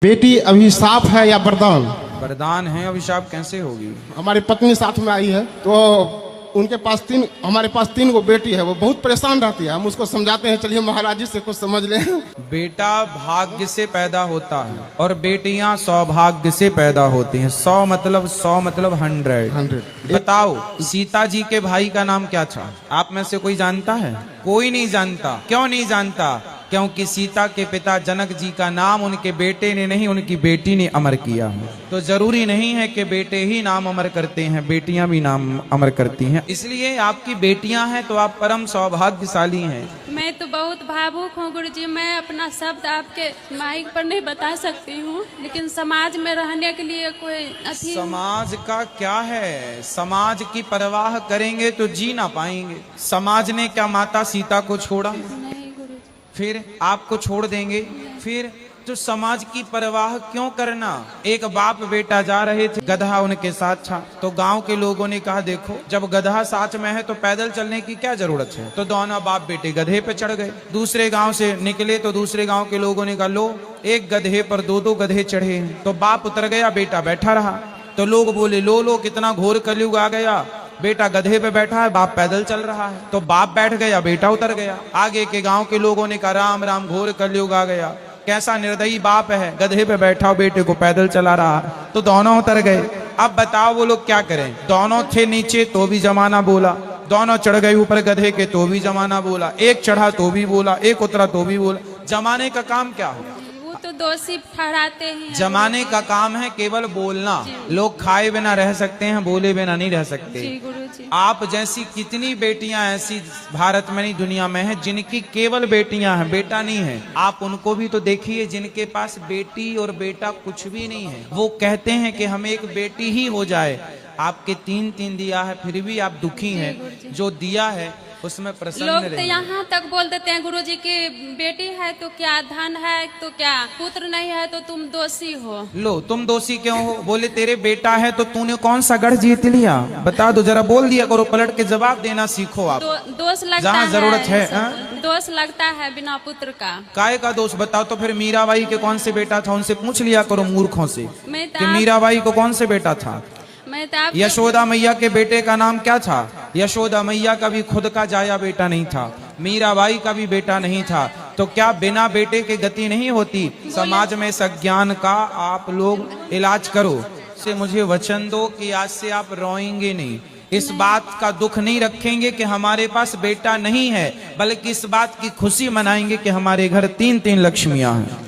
बेटी अभिशाप है या वरदान? वरदान है, अभिशाप कैसे होगी? हमारी पत्नी साथ में आई है तो उनके पास हमारे पास 3 गो बेटी है। वो बहुत परेशान रहती है। हम उसको समझाते हैं, चलिए महाराज जी से कुछ समझ लें। बेटा भाग्य से पैदा होता है और बेटियां सौभाग्य से पैदा होती हैं। 100 मतलब 100। बताओ, सीता जी के भाई का नाम क्या था? आप में से कोई जानता है? कोई नहीं जानता। क्यों नहीं जानता? क्योंकि सीता के पिता जनक जी का नाम उनके बेटे ने नहीं, उनकी बेटी ने अमर किया है। तो जरूरी नहीं है कि बेटे ही नाम अमर करते हैं, बेटियां भी नाम अमर करती हैं। इसलिए आपकी बेटियां हैं तो आप परम सौभाग्यशाली हैं। मैं तो बहुत भावुक हूँ गुरुजी। मैं अपना शब्द आपके माइक पर नहीं बता सकती हूँ, लेकिन समाज में रहने के लिए कोई समाज का क्या है? समाज की परवाह करेंगे तो जी ना पाएंगे। समाज ने क्या माता सीता को छोड़ा? फिर आपको छोड़ देंगे? फिर तो समाज की परवाह क्यों करना? एक बाप बेटा जा रहे थे, गधा उनके साथ था। तो गांव के लोगों ने कहा, देखो जब गधा साथ में है तो पैदल चलने की क्या जरूरत है। तो दोनों बाप बेटे गधे पे चढ़ गए। दूसरे गांव से निकले तो दूसरे गांव के लोगों ने कहा, लो एक गधे पर 2-2 गधे चढ़े हैं। तो बाप उतर गया, बेटा बैठा रहा। तो लोग बोले, लो कितना घोर कलयुग आ गया। बेटा गधे पे बैठा है, बाप पैदल चल रहा है। तो बाप बैठ गया, बेटा उतर गया। आगे के गांव के लोगों ने कहा, राम राम, घोर कलयुग आ गया। कैसा निर्दयी बाप है, गधे पे बैठा, बेटे को पैदल चला रहा है। तो दोनों उतर गए। अब बताओ वो लोग क्या करें? दोनों थे नीचे तो भी जमाना बोला, दोनों चढ़ गए ऊपर गधे के तो भी जमाना बोला, एक चढ़ा तो भी बोला, एक उतरा तो भी बोला। जमाने का काम क्या हो? तो दोषी ठहराते हैं। जमाने का काम है केवल बोलना। लोग खाए बिना रह सकते हैं, बोले बिना नहीं रह सकते। आप जैसी कितनी बेटियां ऐसी भारत में नहीं दुनिया में है जिनकी केवल बेटियां हैं, बेटा नहीं है। आप उनको भी तो देखिए जिनके पास बेटी और बेटा कुछ भी नहीं है। वो कहते हैं कि हमें एक बेटी ही हो जाए। आपके 3 दिया है फिर भी आप दुखी हैं। जो दिया है उसमें प्रसन्न लोग तो यहाँ तक बोल देते हैं गुरुजी की बेटी है तो क्या, धन है तो क्या, पुत्र नहीं है तो तुम दोषी हो। लो तुम दोषी क्यों हो? बोले तेरे बेटा है तो तूने कौन सा गढ़ जीत लिया? बता दो जरा, बोल दिया करो, पलट के जवाब देना सीखो आप। दोष लगता जहाँ जरूरत है। दोष लगता है बिना पुत्र का। काय का दोष? बताओ तो फिर मीराबाई के कौन से बेटा था? उनसे पूछ लिया करो मूर्खों से कि मीराबाई को कौन से बेटा था। यशोदा मैया के बेटे का नाम क्या था? यशोदा मैया का भी खुद का जाया बेटा नहीं था, मीराबाई का भी बेटा नहीं था। तो क्या बिना बेटे के गति नहीं होती? समाज में इस अज्ञान का आप लोग इलाज करो। से मुझे वचन दो कि आज से आप रोएंगे नहीं, इस बात का दुख नहीं रखेंगे कि हमारे पास बेटा नहीं है, बल्कि इस बात की खुशी मनाएंगे कि हमारे घर 3 लक्ष्मियां हैं।